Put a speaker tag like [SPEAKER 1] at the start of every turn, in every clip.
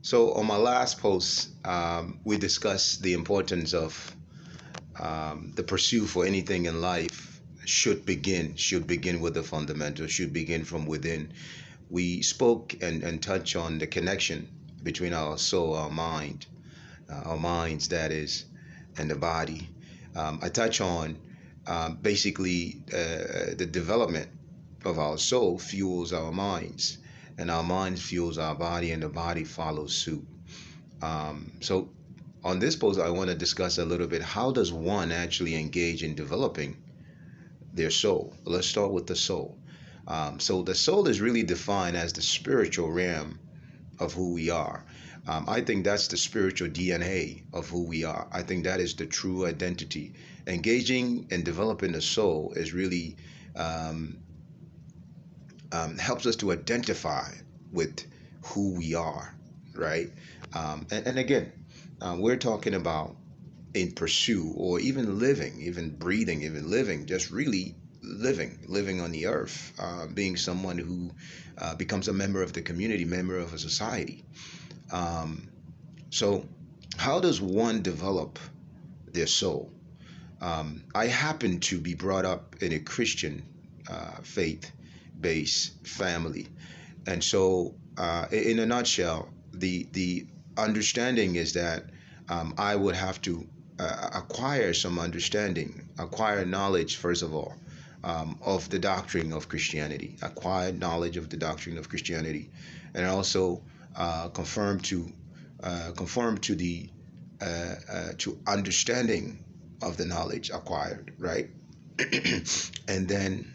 [SPEAKER 1] So on my last post, we discussed the importance of the pursuit for anything in life should begin with the fundamentals, should begin from within. We spoke and touched on the connection between our soul, our minds, that is, and the body. I touch on basically the development of our soul fuels our minds, and our minds fuels our body, and the body follows suit. So on this post, I want to discuss a little bit, how does one actually engage in developing their soul? Let's start with the soul. So the soul is really defined as the spiritual realm of who we are. I think that's the spiritual DNA of who we are. I think that is the true identity. Engaging and developing the soul is really um, helps us to identify with who we are, right? And again, we're talking about in pursuit, or even living, even breathing, even living, just really living on the earth, being someone who becomes a member of the community, member of a society. Um, so, how does one develop their soul? I happen to be brought up in a Christian faith based family. And so, in a nutshell, the understanding is that I would have to acquire some understanding, acquire knowledge, first of all, of the doctrine of Christianity, acquire knowledge of the doctrine of Christianity, and also confirm to conform to the to understanding of the knowledge acquired, right? And then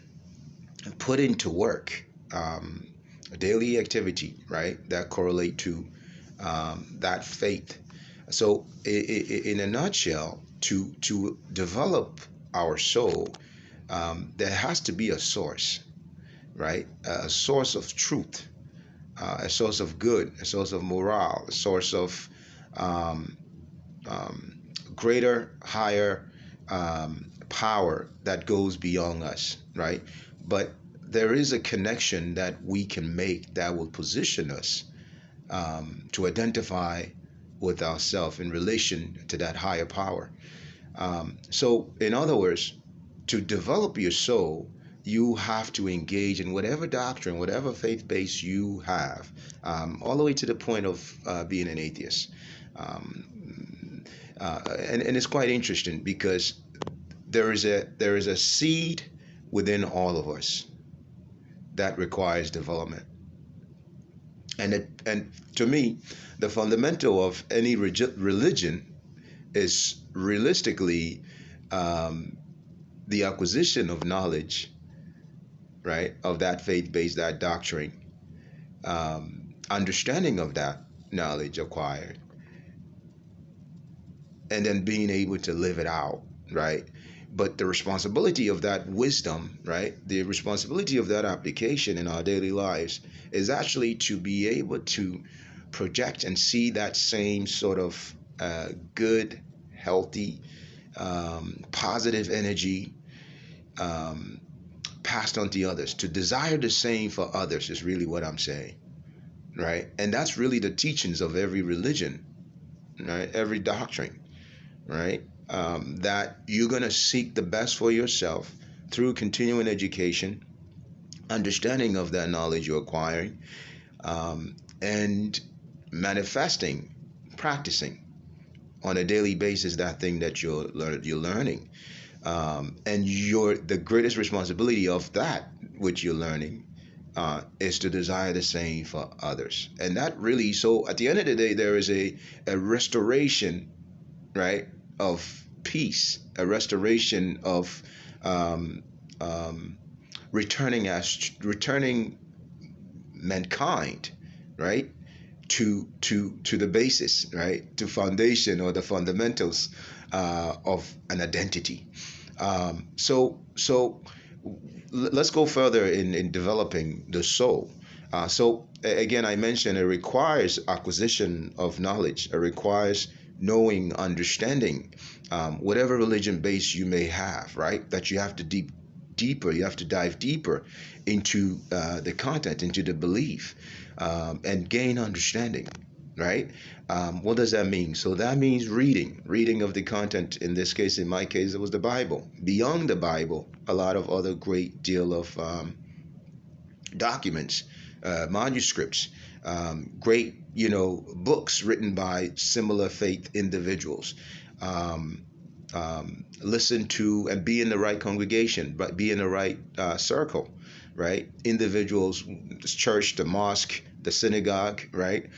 [SPEAKER 1] put into work a daily activity, right, that correlate to that faith. So, in a nutshell, to develop our soul, there has to be a source, right? A source of truth, a source of good, a source of morale, a source of um, um, greater, higher power that goes beyond us, right? But there is a connection that we can make that will position us to identify with ourselves in relation to that higher power. So, in other words, to develop your soul, you have to engage in whatever doctrine, whatever faith base you have, all the way to the point of being an atheist. And it's quite interesting because there is a seed within all of us that requires development. And to me, the fundamental of any religion is realistically um, the acquisition of knowledge, right, of that faith based, that doctrine, understanding of that knowledge acquired, and then being able to live it out, right? But the responsibility of that wisdom, right, the responsibility of that application in our daily lives is actually to be able to project and see that same sort of good, healthy, positive energy um, passed on to others. To desire the same for others is really what I'm saying, right? And that's really the teachings of every religion, right? Every doctrine, right? That you're going to seek the best for yourself through continuing education, understanding of that knowledge you're acquiring, and manifesting, practicing on a daily basis that thing that you're learning. And the greatest responsibility of that which you're learning is to desire the same for others. And that really, so at the end of the day, there is a restoration, right, of peace, a restoration of um, um, returning mankind, right, to the basis, right, to foundation or the fundamentals of an identity. So let's go further in developing the soul. So again, I mentioned it requires acquisition of knowledge. It requires knowing, understanding, whatever religion base you may have, right? That you have to deeper. You have to dive deeper into the content, into the belief, and gain understanding, right? What does that mean? So that means reading of the content. In this case, in my case, it was the Bible. Beyond the Bible, a lot of other great deal of documents, manuscripts, great, books written by similar faith individuals. Listen to and be in the right congregation, but be in the right circle, right? Individuals, the church, the mosque, the synagogue, right?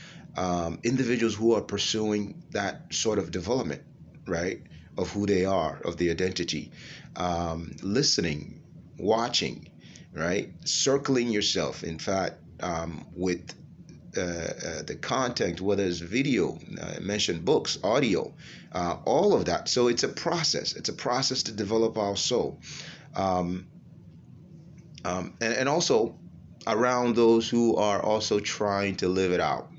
[SPEAKER 1] Individuals who are pursuing that sort of development, right? Of who they are, of the identity, listening, watching, right? Circling yourself, in fact, with the content, whether it's video, I mentioned books, audio, all of that. So it's a process. It's a process to develop our soul. Um, and also around those who are also trying to live it out,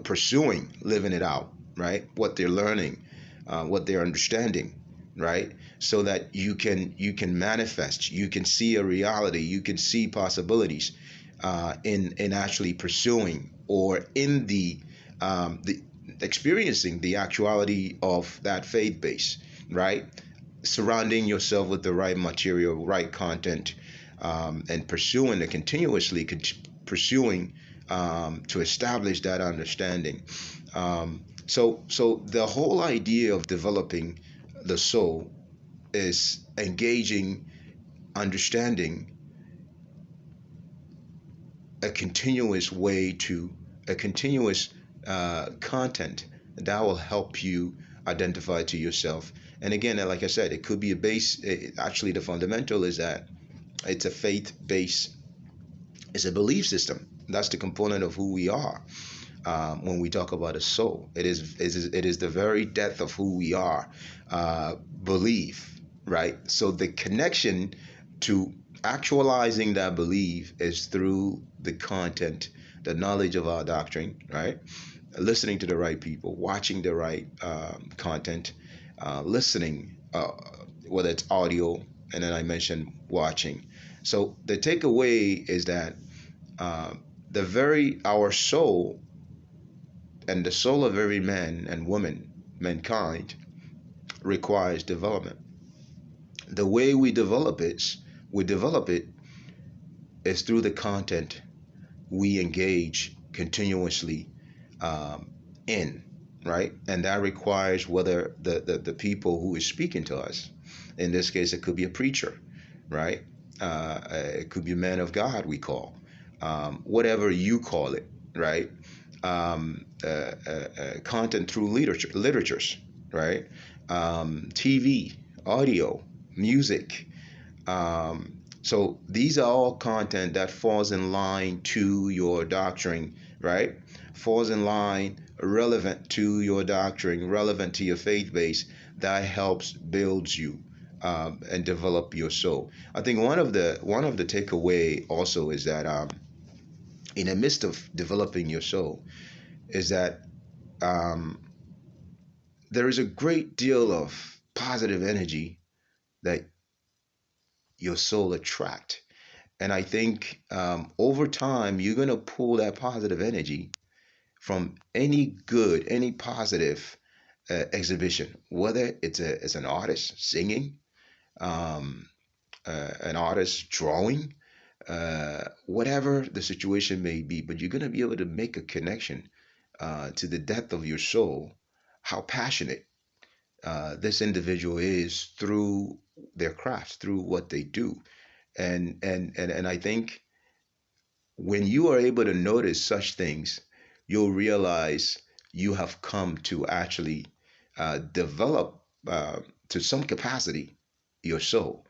[SPEAKER 1] pursuing living it out, right? What they're learning, what they're understanding, right? So that you can manifest, you can see a reality, you can see possibilities in actually pursuing or in the experiencing the actuality of that faith base, right? Surrounding yourself with the right material, right content, and pursuing and continuously pursuing to establish that understanding. So the whole idea of developing the soul is engaging, understanding a continuous way to a continuous content that will help you identify to yourself. And again, like I said, it could be a base. Actually, the fundamental is that it's a faith base. It's a belief system. That's the component of who we are. When we talk about a soul, it is the very depth of who we are. Belief, right? So the connection to actualizing that belief is through the content, the knowledge of our doctrine, right? Listening to the right people, watching the right content, listening, whether it's audio, and then I mentioned watching. So the takeaway is that uh, the very our soul and the soul of every man and woman, mankind, requires development. The way we develop it is through the content we engage continuously um, in, right? And that requires whether the people who is speaking to us, in this case, it could be a preacher, right? It could be a man of God, we call, whatever you call it, right? Content through literatures, right? TV, audio, music. So these are all content that falls in line to your doctrine, right? Falls in line, relevant to your doctrine, relevant to your faith base. That helps builds you and develop your soul. I think one of the takeaway also is that in the midst of developing your soul is that um, there is a great deal of positive energy that your soul attract. And I think over time, you're going to pull that positive energy from any good, any positive exhibition, whether it's an artist singing, um, an artist drawing, whatever the situation may be. But you're going to be able to make a connection to the depth of your soul, how passionate this individual is through their craft, through what they do. And I think when you are able to notice such things, you'll realize you have come to actually develop to some capacity your soul.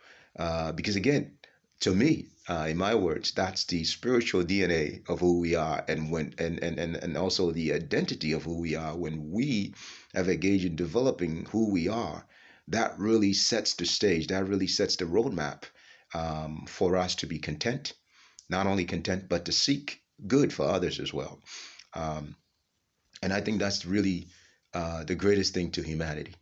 [SPEAKER 1] Because again, to me, in my words, that's the spiritual DNA of who we are, and and also the identity of who we are. When we have engaged in developing who we are, that really sets the stage. That really sets the roadmap for us to be content, not only content, but to seek good for others as well. Um, and I think that's really the greatest thing to humanity.